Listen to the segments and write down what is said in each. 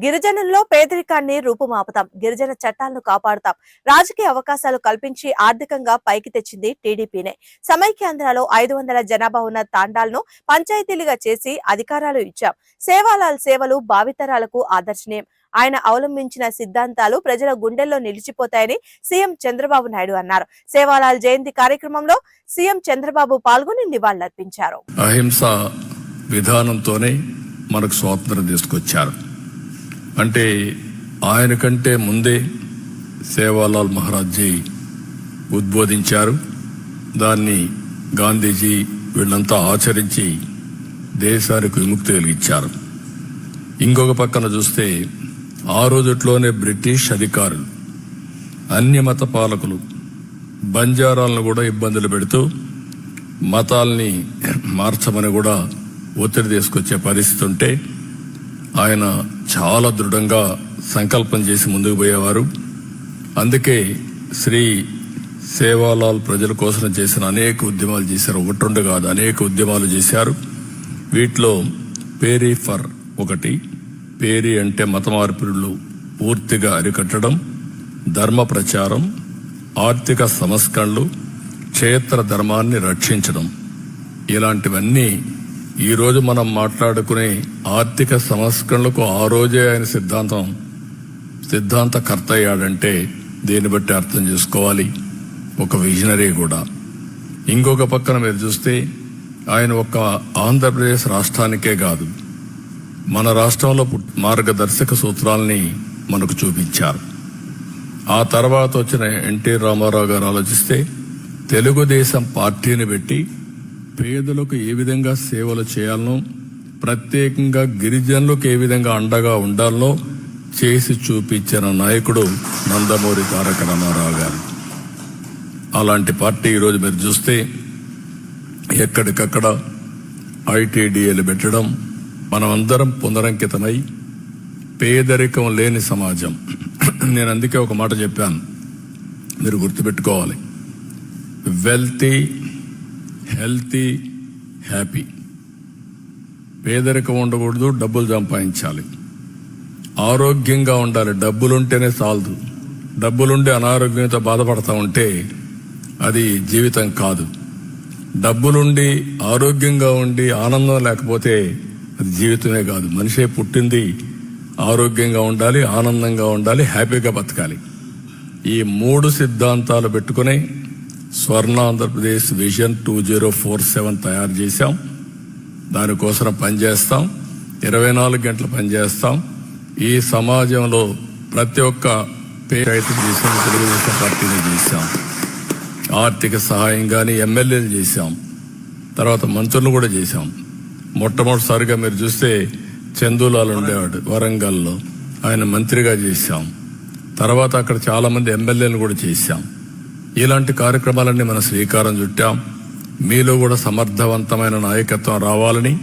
గిరిజనుల్లో పేదరికాన్ని రూపుమాపుతాం, గిరిజన చట్టాలను కాపాడుతాం, రాజకీయ అవకాశాలు కల్పించి ఆర్థికంగా పైకి తెచ్చింది టీడీపీనే. సమైక్యాంధ్రలో 500 జనాభా ఉన్న తాండాలను పంచాయతీలుగా చేసి అధికారాలు ఇచ్చాం. సేవాలాల్ సేవలు భావితరాలకు ఆదర్శనీయం. ఆయన అవలంబించిన సిద్ధాంతాలు ప్రజల గుండెల్లో నిలిచిపోతాయని సీఎం చంద్రబాబు నాయుడు అన్నారు. సేవాలాల్ జయంతి కార్యక్రమంలో సీఎం చంద్రబాబు పాల్గొని నివాళులర్పించారు. అహింస విధానంతోనే మనకు స్వాతంత్రం తీసుకొచ్చారు. అంటే ఆయన కంటే ముందే సేవాలాల్ మహారాజ్జీ ఉద్బోధించారు. దాన్ని గాంధీజీ వీళ్ళంతా ఆచరించి దేశానికి విముక్తి కలిగించారు. ఇంకొక పక్కన చూస్తే ఆ రోజుట్లోనే బ్రిటిష్ అధికారులు, అన్య మత పాలకులు బంజారాలను కూడా ఇబ్బందులు పెడుతూ మతాల్ని మార్చమని కూడా ఒత్తిడి తీసుకొచ్చే పరిస్థితి ఉంటే ఆయన చాలా దృఢంగా సంకల్పం చేసి ముందుకు పోయేవారు. అందుకే శ్రీ సేవాలాల్ ప్రజల కోసం చేసిన అనేక ఉద్యమాలు చేశారు. ఒకటి రెండు కాదు, అనేక ఉద్యమాలు చేశారు. వీటిలో పేరీ ఫర్ ఒకటి. పేరీ అంటే మత మార్పిడులు పూర్తిగా అరికట్టడం, ధర్మ ప్రచారం, ఆర్థిక సంస్కరణలు, క్షేత్ర ధర్మాన్ని రక్షించడం. ఇలాంటివన్నీ ఈరోజు మనం మాట్లాడుకునే ఆర్థిక సంస్కరణలకు ఆ రోజే ఆయన సిద్ధాంతకర్త అయ్యాడంటే దీన్ని బట్టి అర్థం చేసుకోవాలి. ఒక విజనరీ కూడా. ఇంకొక పక్కన మీరు చూస్తే ఆయన ఒక ఆంధ్రప్రదేశ్ రాష్ట్రానికే కాదు, మన రాష్ట్రంలో మార్గదర్శక సూత్రాలని మనకు చూపించారు. ఆ తర్వాత వచ్చిన ఎన్టీ రామారావు గారు ఆలోచిస్తే తెలుగుదేశం పార్టీని పెట్టి పేదలకు ఏ విధంగా సేవలు చేయాలనో, ప్రత్యేకంగా గిరిజనులకు ఏ విధంగా అండగా ఉండాలనో చేసి చూపించిన నాయకుడు నందమూరి తారక రామారావు గారు. అలాంటి పార్టీ ఈరోజు మీరు చూస్తే ఎక్కడికక్కడ ఐటీడీఏలు పెట్టడం, మనమందరం పునరంకితమై పేదరికం లేని సమాజం. నేను అందుకే ఒక మాట చెప్పాను, మీరు గుర్తుపెట్టుకోవాలి. Wealthy, healthy, happy. పేదరికం ఉండకూడదు, డబ్బులు సంపాదించాలి. ఆరోగ్యంగా ఉండాలి. డబ్బులుంటేనే చాలదు. డబ్బులుండి అనారోగ్యంతో బాధపడతా ఉంటే అది జీవితం కాదు. డబ్బులుండి ఆరోగ్యంగా ఉండి ఆనందం లేకపోతే అది జీవితమే కాదు. మనిషే పుట్టింది ఆరోగ్యంగా ఉండాలి, ఆనందంగా ఉండాలి, హ్యాపీగా బతకాలి. ఈ 3 సిద్ధాంతాలు పెట్టుకుని స్వర్ణాంధ్రప్రదేశ్ విజన్ 2047 తయారు చేశాం. దానికోసం పనిచేస్తాం. 24 గంటలు పనిచేస్తాం. ఈ సమాజంలో ప్రతి ఒక్క పేరైతే చేసాం, తెలుగుదేశం పార్టీని చేశాం. ఆర్థిక సహాయం కానీ ఎమ్మెల్యేలు చేశాం. తర్వాత మంత్రులు కూడా చేశాం. మొట్టమొదటిసారిగా మీరు చూస్తే చందూలాలు ఉండేవాడు వరంగల్లో, ఆయన మంత్రిగా చేశాం. తర్వాత అక్కడ చాలా మంది ఎమ్మెల్యేలు కూడా చేశాం. ఇలాంటి కార్యక్రమాలన్నీ మనం శ్రీకారం చుట్టాం. మీలో కూడా సమర్థవంతమైన నాయకత్వం రావాలని,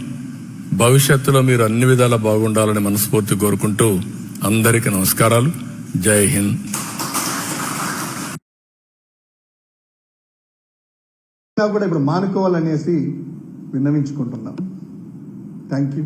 భవిష్యత్తులో మీరు అన్ని విధాలా బాగుండాలని మనస్ఫూర్తి కోరుకుంటూ అందరికీ నమస్కారాలు. జై హింద్. కూడా ఇప్పుడు మానుకోవాలనేసి విన్నవించుకుంటున్నాం. Thank you.